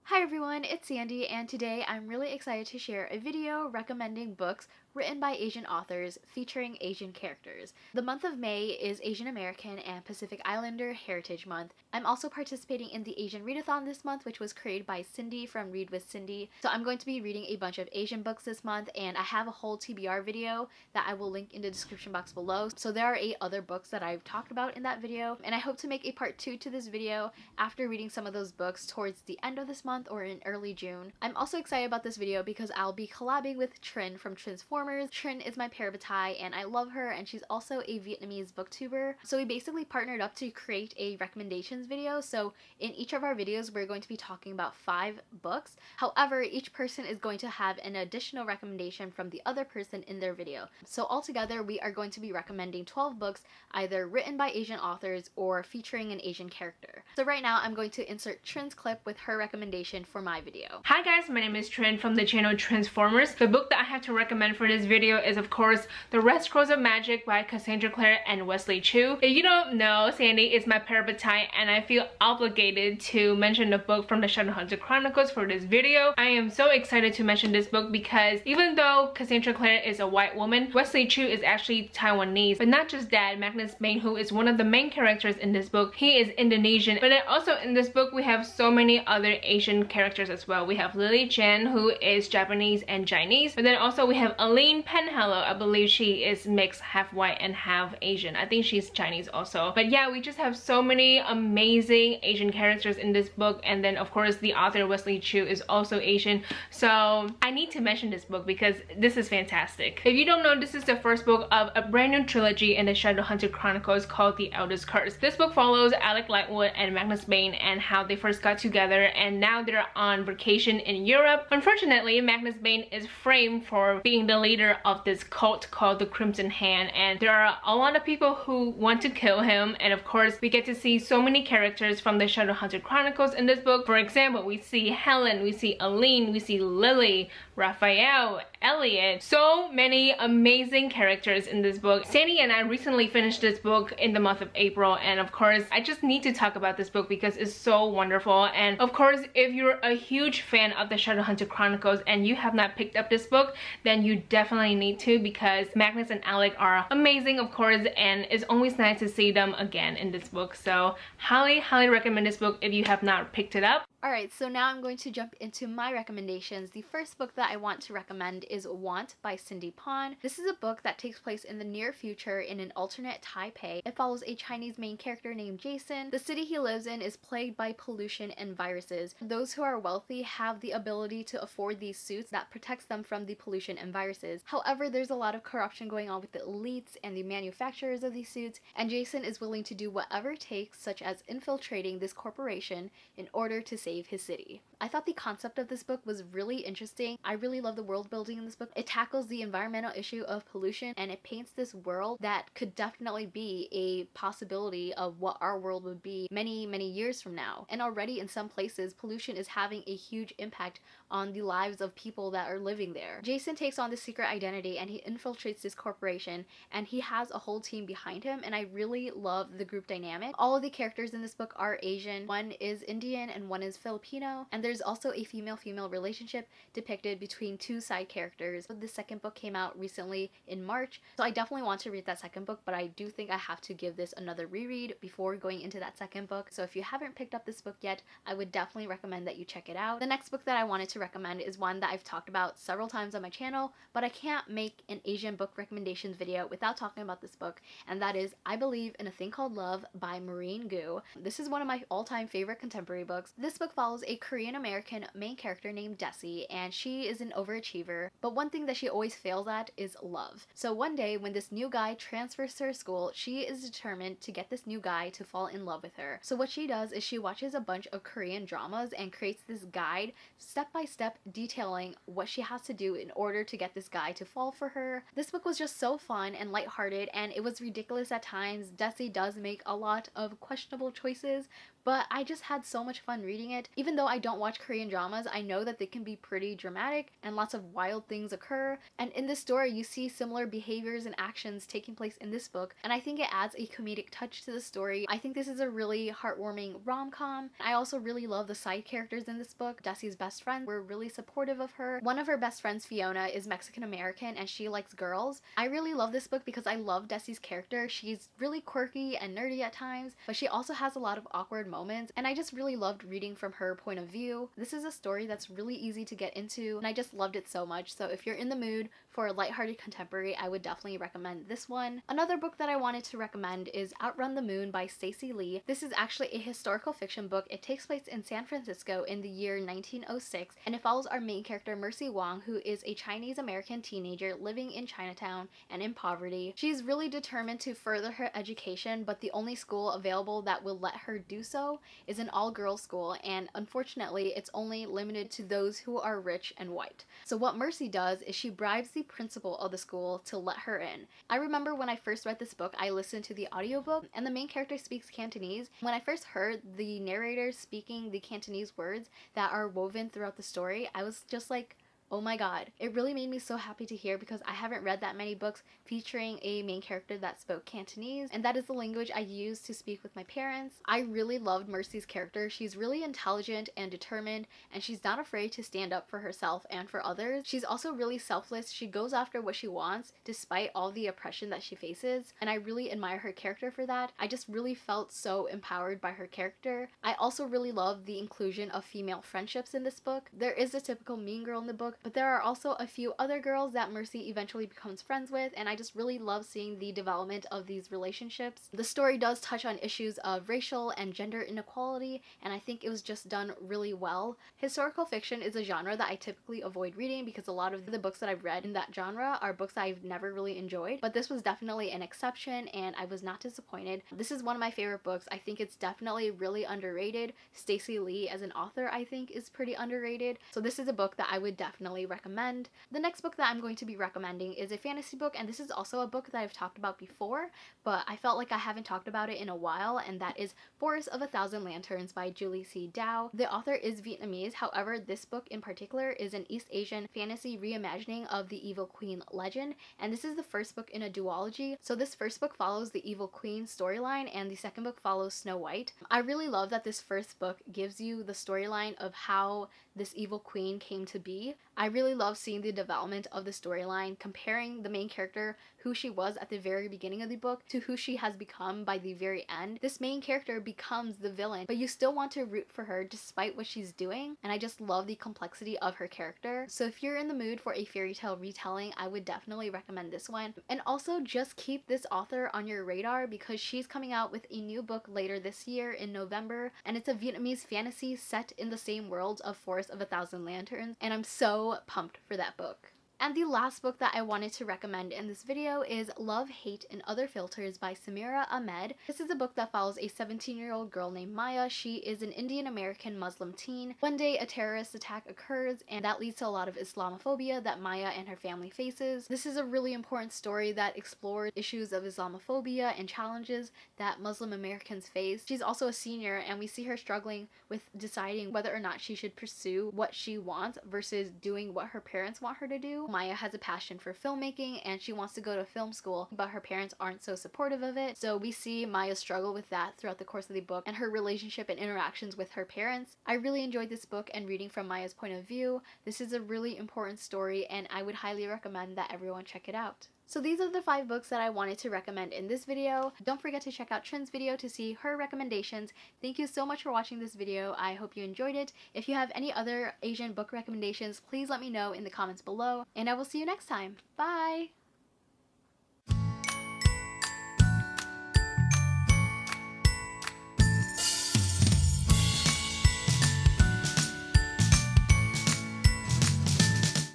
Hi everyone, it's Sandy, and today I'm really excited to share a video recommending books written by Asian authors featuring Asian characters. The month of May is Asian American and Pacific Islander Heritage Month. I'm also participating in the Asian Readathon this month, which was created by Cindy from Read with Cindy. So I'm going to be reading a bunch of Asian books this month, and I have a whole TBR video that I will link in the description box below. So there are 8 other books that I've talked about in that video, and I hope to make a part 2 to this video after reading some of those books towards the end of this month or in early June. I'm also excited about this video because I'll be collabing with Trinh from Trinhsformerz. Trinh is my parabatai and I love her, and she's also a Vietnamese booktuber. So we basically partnered up to create a recommendations video. So in each of our videos we're going to be talking about 5 books. However, each person is going to have an additional recommendation from the other person in their video. So altogether we are going to be recommending 12 books either written by Asian authors or featuring an Asian character. So right now I'm going to insert Trinh's clip with her recommendation for my video. Hi guys, my name is Trinh from the channel Trinhsformerz. The book that I have to recommend for this video is of course The Red Scrolls of Magic by Cassandra, Clare, and Wesley Chu. If you don't know, Sandy is my parabatai and I feel obligated to mention the book from the Shadowhunter Chronicles for this video. I am so excited to mention this book because even though Cassandra Clare is a white woman, Wesley Chu is actually Taiwanese. But not just that, Magnus Bane, who is one of the main characters in this book, he is Indonesian. But then also in this book we have so many other Asian characters as well. We have Lily Chen, who is Japanese and Chinese, but then also we have Aline Penhallow. I believe she is mixed, half white and half Asian. I think she's Chinese also. But yeah, we just have so many amazing Asian characters in this book, and then of course the author Wesley Chu is also Asian, so I need to mention this book because this is fantastic. If you don't know, this is the first book of a brand new trilogy in the Shadowhunter Chronicles called The Elder's Curse. This book follows Alec Lightwood and Magnus Bane and how they first got together, and now they're on vacation in Europe. Unfortunately, Magnus Bane is framed for being the leader of this cult called the Crimson Hand, and there are a lot of people who want to kill him. And of course we get to see so many characters from the Shadowhunter Chronicles in this book. For example, we see Helen, we see Aline, we see Lily, Raphael, Elliot, so many amazing characters in this book. Sandy and I recently finished this book in the month of April, and of course I just need to talk about this book because it's so wonderful. And of course if you're a huge fan of the Shadowhunter Chronicles and you have not picked up this book, then you definitely need to, because Magnus and Alec are amazing of course, and it's always nice to see them again in this book. So highly recommend this book if you have not picked it up. Alright, so now I'm going to jump into my recommendations. The first book that I want to recommend is Want by Cindy Pon. This is a book that takes place in the near future in an alternate Taipei. It follows a Chinese main character named Jason. The city he lives in is plagued by pollution and viruses. Those who are wealthy have the ability to afford these suits that protects them from the pollution and viruses. However, there's a lot of corruption going on with the elites and the manufacturers of these suits, and Jason is willing to do whatever it takes, such as infiltrating this corporation in order to save his city. I thought the concept of this book was really interesting. I really love the world building in this book. It tackles the environmental issue of pollution, and it paints this world that could definitely be a possibility of what our world would be many years from now. And already in some places pollution is having a huge impact on the lives of people that are living there. Jason takes on this secret identity and he infiltrates this corporation, and he has a whole team behind him, and I really love the group dynamic. All of the characters in this book are Asian. One is Indian and one is Filipino, and there's also a female-female relationship depicted between 2 side characters. The second book came out recently in March, so I definitely want to read that second book, but I do think I have to give this another reread before going into that second book. So if you haven't picked up this book yet, I would definitely recommend that you check it out. The next book that I wanted to recommend is one that I've talked about several times on my channel, but I can't make an Asian book recommendations video without talking about this book, and that is I Believe in a Thing Called Love by Maurene. This is one of my all-time favorite contemporary books. This book follows a Korean-American main character named Desi, and she is an overachiever, but one thing that she always fails at is love. So one day when this new guy transfers to her school, she is determined to get this new guy to fall in love with her. So what she does is she watches a bunch of Korean dramas and creates this guide step by step detailing what she has to do in order to get this guy to fall for her. This book was just so fun and lighthearted, and it was ridiculous at times. Desi does make a lot of questionable choices, but I just had so much fun reading it. Even though I don't watch Korean dramas, I know that they can be pretty dramatic and lots of wild things occur, and in this story you see similar behaviors and actions taking place in this book, and I think it adds a comedic touch to the story. I think this is a really heartwarming rom-com. I also really love the side characters in this book. Desi's best friends were really supportive of her. One of her best friends, Fiona, is Mexican American and she likes girls. I really love this book because I love Desi's character. She's really quirky and nerdy at times, but she also has a lot of awkward moments, and I just really loved reading from her point of view. This is a story that's really easy to get into, and I just loved it so much. So if you're in the mood for a lighthearted contemporary, I would definitely recommend this one. Another book that I wanted to recommend is Outrun the Moon by Stacey Lee. This is actually a historical fiction book. It takes place in San Francisco in the year 1906, and it follows our main character Mercy Wong, who is a Chinese American teenager living in Chinatown and in poverty. She's really determined to further her education, but the only school available that will let her do so is an all-girls school, and unfortunately it's only limited to those who are rich and white. So what Mercy does is she bribes the principal of the school to let her in. I remember when I first read this book, I listened to the audiobook, and the main character speaks Cantonese. When I first heard the narrator speaking the Cantonese words that are woven throughout the story, I was just like, oh my god. It really made me so happy to hear, because I haven't read that many books featuring a main character that spoke Cantonese, and that is the language I used to speak with my parents. I really loved Mercy's character. She's really intelligent and determined, and she's not afraid to stand up for herself and for others. She's also really selfless. She goes after what she wants despite all the oppression that she faces, and I really admire her character for that. I just really felt so empowered by her character. I also really love the inclusion of female friendships in this book. There is a typical mean girl in the book, but there are also a few other girls that Mercy eventually becomes friends with, and I just really love seeing the development of these relationships. The story does touch on issues of racial and gender inequality, and I think it was just done really well. Historical fiction is a genre that I typically avoid reading because a lot of the books that I've read in that genre are books I've never really enjoyed, but this was definitely an exception and I was not disappointed. This is one of my favorite books. I think it's definitely really underrated. Stacey Lee as an author I think is pretty underrated, so this is a book that I would definitely recommend. The next book that I'm going to be recommending is a fantasy book, and this is also a book that I've talked about before, but I felt like I haven't talked about it in a while, and that is Forest of a Thousand Lanterns by Julie C. Dow. The author is Vietnamese, however this book in particular is an East Asian fantasy reimagining of the Evil Queen legend, and this is the first book in a duology. So this first book follows the Evil Queen storyline and the second book follows Snow White. I really love that this first book gives you the storyline of how this evil queen came to be. I really love seeing the development of the storyline, comparing the main character, who she was at the very beginning of the book, to who she has become by the very end. This main character becomes the villain, but you still want to root for her despite what she's doing, and I just love the complexity of her character. So if you're in the mood for a fairy tale retelling, I would definitely recommend this one. And also just keep this author on your radar because she's coming out with a new book later this year in November, and it's a Vietnamese fantasy set in the same world of Forest of a Thousand Lanterns, and I'm so pumped for that book. And the last book that I wanted to recommend in this video is Love, Hate, and Other Filters by Samira Ahmed. This is a book that follows a 17-year-old girl named Maya. She is an Indian American Muslim teen. One day a terrorist attack occurs, and that leads to a lot of Islamophobia that Maya and her family faces. This is a really important story that explored issues of Islamophobia and challenges that Muslim Americans face. She's also a senior, and we see her struggling with deciding whether or not she should pursue what she wants versus doing what her parents want her to do. Maya has a passion for filmmaking and she wants to go to film school, but her parents aren't so supportive of it. So we see Maya struggle with that throughout the course of the book and her relationship and interactions with her parents. I really enjoyed this book and reading from Maya's point of view. This is a really important story and I would highly recommend that everyone check it out. So these are the 5 books that I wanted to recommend in this video. Don't forget to check out Trinh's video to see her recommendations. Thank you so much for watching this video. I hope you enjoyed it. If you have any other Asian book recommendations, please let me know in the comments below, and I will see you next time. Bye!